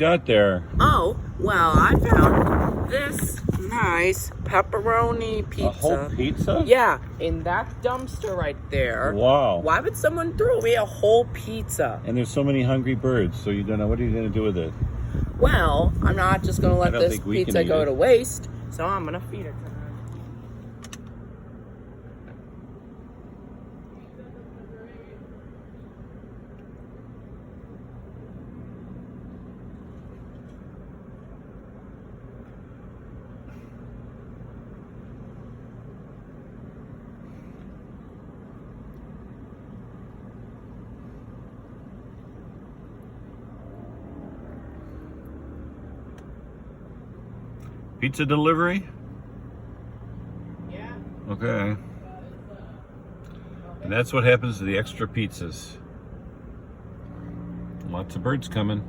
Got there. Oh, well, I found this nice pepperoni pizza. A whole pizza? Yeah, in that dumpster right there. Wow. Why would someone throw away a whole pizza? And there's so many hungry birds, so you don't know, what are you going to do with it? Well, I'm not just going to let don't this think we can pizza eat go it. to waste, so I'm going to feed it to her. Pizza delivery? Yeah. Okay. And that's what happens to the extra pizzas. Lots of birds coming.